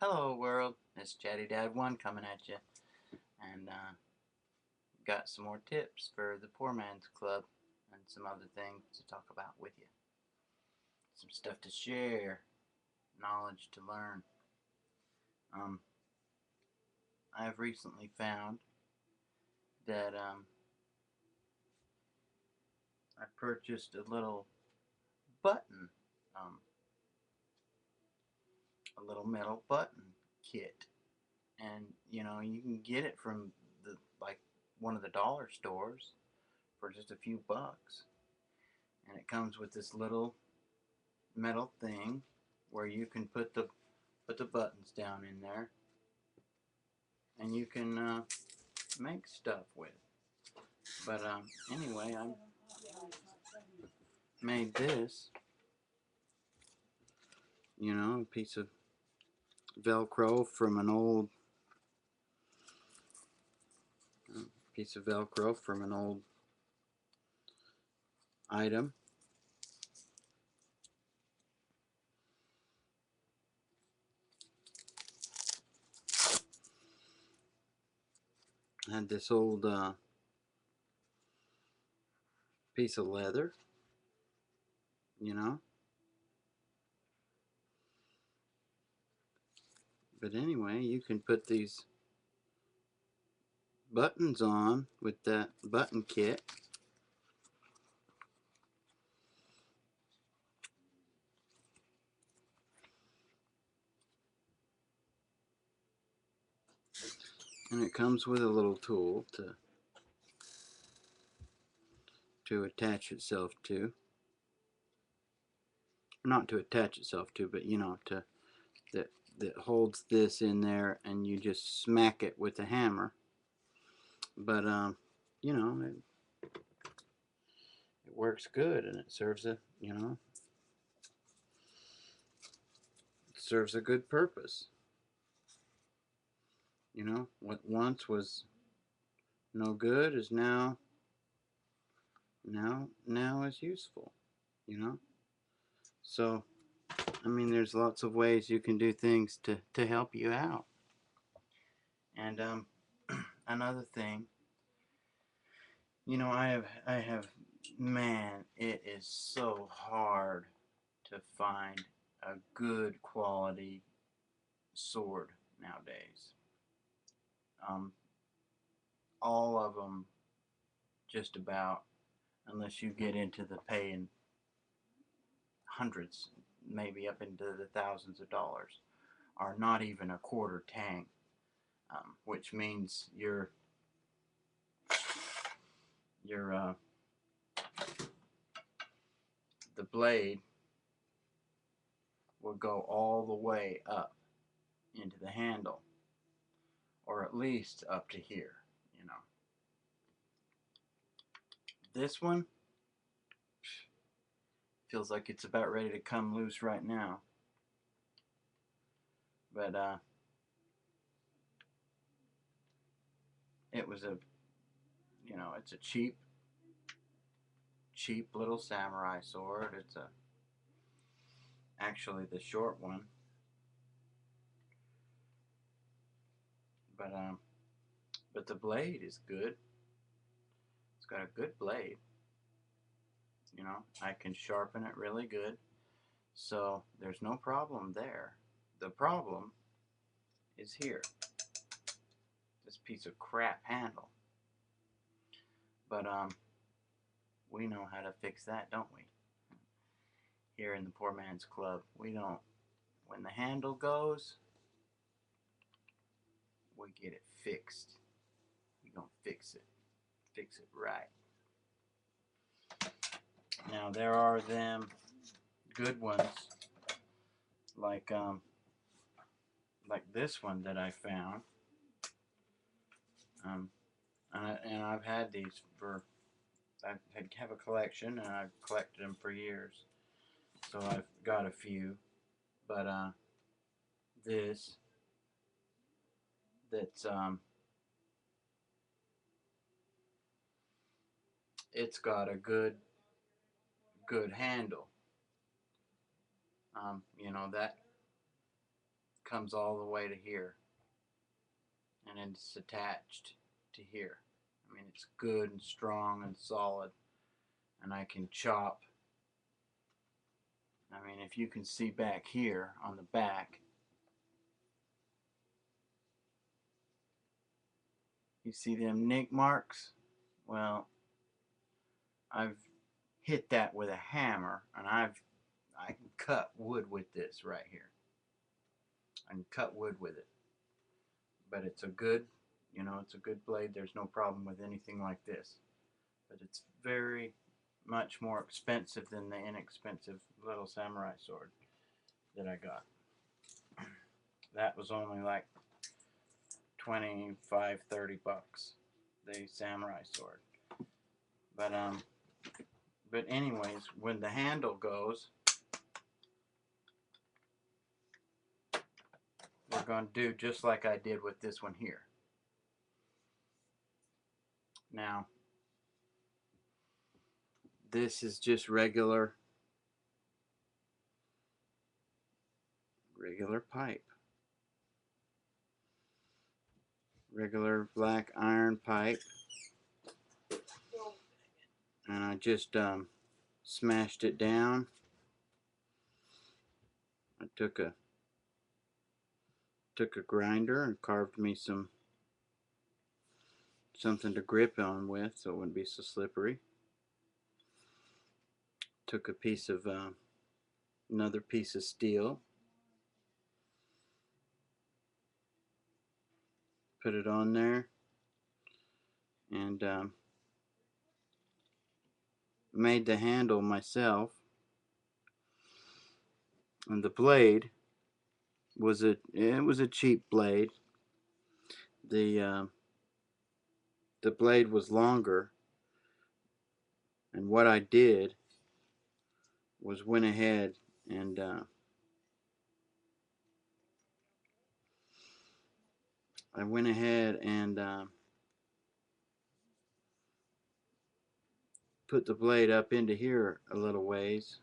Hello world, it's Chatty Dad 1 coming at you, and got some more tips for the Poor Man's Club and some other things to talk about with you. Some stuff to share, knowledge to learn. I've recently found that I purchased a little button, a little metal button kit, and you can get it from one of the dollar stores for just a few bucks, and it comes with this little metal thing where you can put the buttons down in there, and you can make stuff with. But anyway, I made this, a piece of Velcro from an old item. I had this old piece of leather, but anyway, you can put these buttons on with that button kit, and it comes with a little tool to attach itself to, not to attach itself to, but to that holds this in there, and you just smack it with a hammer. But it works good, and it serves a good purpose. What once was no good is now is useful. So I mean, there's lots of ways you can do things to help you out. And another thing, I have, man, it is so hard to find a good quality sword nowadays. All of them, just about, unless you get into the paying hundreds, maybe up into the thousands of dollars, are not even a quarter tang, which means the blade will go all the way up into the handle, or at least up to here. This one feels like it's about ready to come loose right now, but it was it's a cheap little samurai sword. It's actually the short one, but the blade is good. It's got a good blade. I can sharpen it really good, so there's no problem there. The problem is here, this piece of crap handle. But we know how to fix that, don't we? Here in the Poor Man's Club, we don't. When the handle goes, we get it fixed. We're gonna fix it right. Now there are them good ones, like this one that I found, and I've had these for, I have a collection, and I've collected them for years, so I've got a few. But this that's it's got a good handle. That comes all the way to here, and it's attached to here. I mean, it's good and strong and solid, and I can chop. I mean, if you can see back here on the back, you see them nick marks? Well, I've hit that with a hammer, and I can cut wood with this right here. I can cut wood with it. But it's a good, it's a good blade. There's no problem with anything like this. But it's very much more expensive than the inexpensive little samurai sword that I got. That was only like 25, 30 bucks, the samurai sword. But anyways, when the handle goes, we're going to do just like I did with this one here. Now, this is just regular pipe. Regular black iron pipe. And I just smashed it down. I took a grinder and carved me something to grip on with so it wouldn't be so slippery. Took a piece of another piece of steel, put it on there, and made the handle myself. And the blade was a cheap blade. The blade was longer, and what I did was went ahead and put the blade up into here a little ways,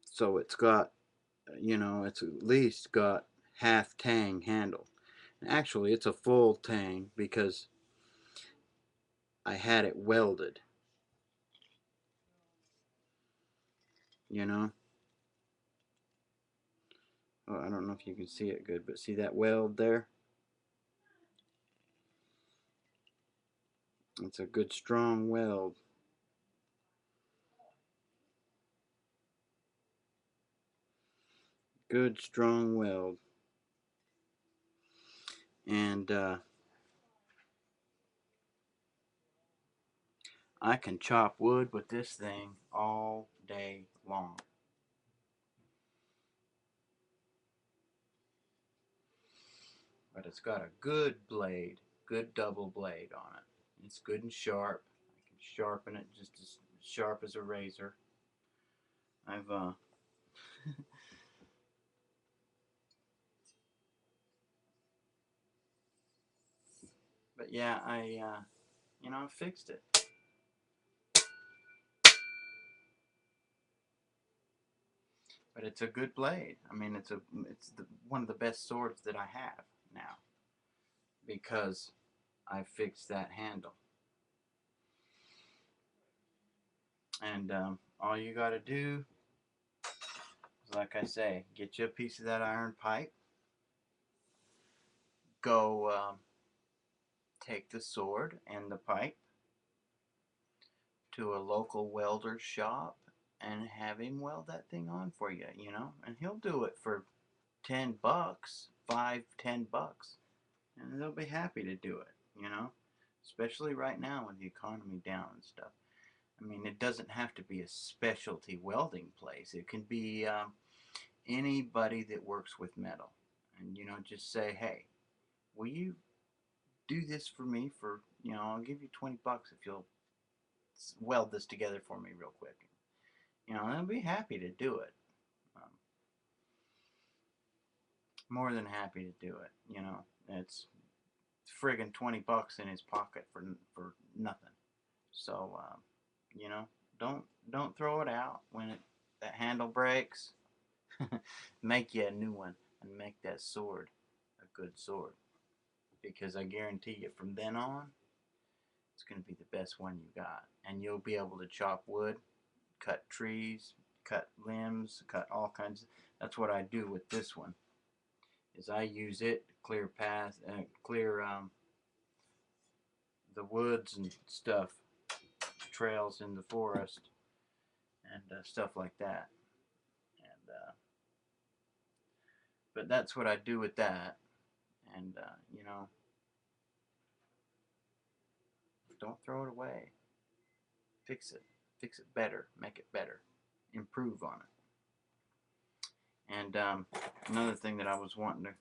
so it's got, it's at least got half tang handle. Actually, it's a full tang because I had it welded. Oh, I don't know if you can see it good, but see that weld there? It's a good strong weld. Good strong weld. And I can chop wood with this thing all day long. But it's got a good blade, good double blade on it. It's good and sharp. I can sharpen it just as sharp as a razor. I've but yeah, I fixed it. But it's a good blade. I mean, it's one of the best swords that I have now because I fixed that handle. And all you got to do is, like I say, get you a piece of that iron pipe. Go take the sword and the pipe to a local welder's shop and have him weld that thing on for you, and he'll do it for 10 bucks, 5-10 bucks, and they'll be happy to do it, especially right now with the economy down and stuff. I mean, it doesn't have to be a specialty welding place. It can be anybody that works with metal, and just say, hey, will you do this for me for, I'll give you 20 bucks if you'll weld this together for me real quick. They'll be happy to do it. More than happy to do it. It's friggin' 20 bucks in his pocket for nothing. So, don't throw it out when that handle breaks. make you a new one and make that sword a good sword. Because I guarantee you from then on, it's going to be the best one you got. And you'll be able to chop wood, cut trees, cut limbs, cut all kinds of, that's what I do with this one. Is I use it to clear paths and clear the woods and stuff, trails in the forest and stuff like that. And but that's what I do with that. And you know, don't throw it away. Fix it better, make it better, improve on it. And another thing that I was wanting to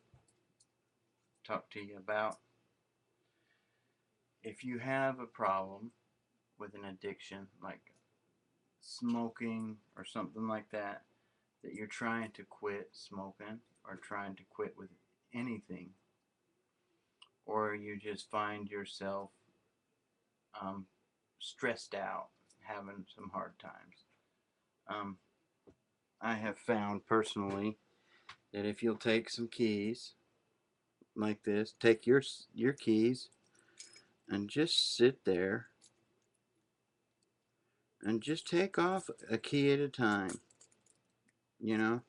talk to you about, if you have a problem with an addiction like smoking or something like that, that you're trying to quit smoking or trying to quit with anything, or you just find yourself stressed out, having some hard times. I have found personally that if you'll take some keys like this, take your keys and just sit there and just take off a key at a time, you know,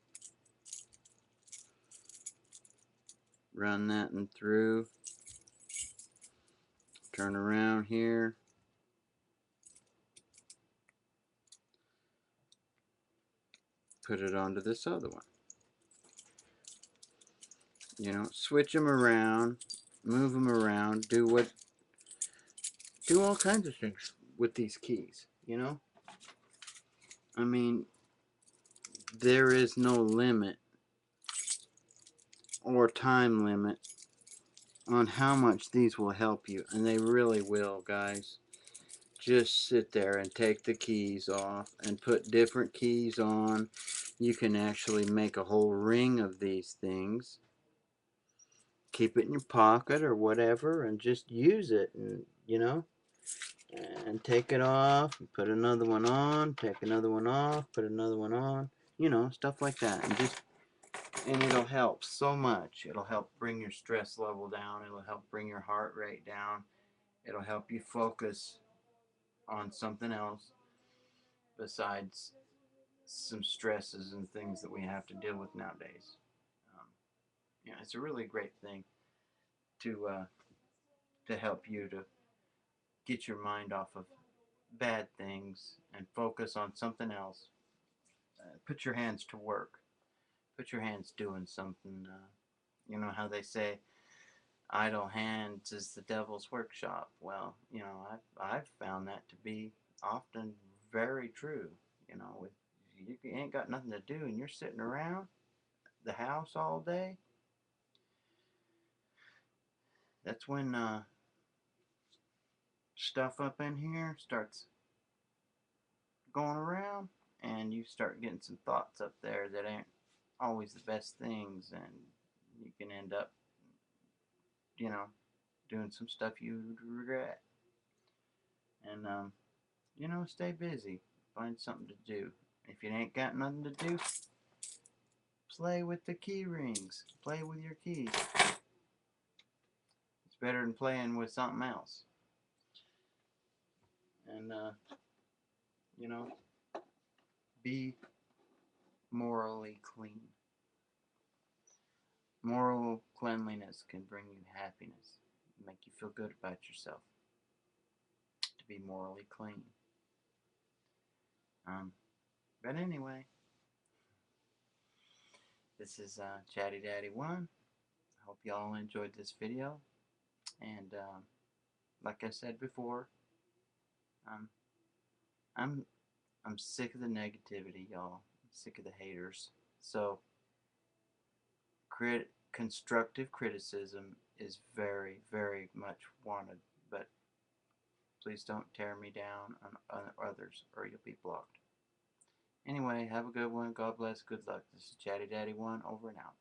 run that and through, turn around here, put it onto this other one, you know, switch them around, move them around, do all kinds of things with these keys, you know. I mean, there is no limit or time limit on how much these will help you, and they really will, guys. Just sit there and take the keys off and put different keys on. You can actually make a whole ring of these things. Keep it in your pocket or whatever and just use it, and you know, and take it off, put another one on, take another one off, put another one on, you know, stuff like that. And it'll help so much. It'll help bring your stress level down. It'll help bring your heart rate down. It'll help you focus on something else besides some stresses and things that we have to deal with nowadays. Um, yeah, it's a really great thing to help you to get your mind off of bad things and focus on something else. Put your hands to work. Put your hands doing something. You know how they say, idle hands is the devil's workshop. Well, you know, I've found that to be often very true. You know, if you ain't got nothing to do and you're sitting around the house all day, that's when stuff up in here starts going around, and you start getting some thoughts up there that ain't always the best things, and you can end up, you know, doing some stuff you regret. And you know, stay busy. Find something to do. If you ain't got nothing to do, play with the key rings. Play with your keys. It's better than playing with something else. And you know, be morally clean. Moral cleanliness can bring you happiness, make you feel good about yourself. To be morally clean. But anyway, this is Chatty Daddy 1. I hope y'all enjoyed this video. And like I said before, um, I'm I'm sick of the negativity, y'all. I'm sick of the haters. So, constructive criticism is very, very much wanted. But please don't tear me down on others, or you'll be blocked. Anyway, have a good one. God bless. Good luck. This is Chatty Daddy 1. Over and out.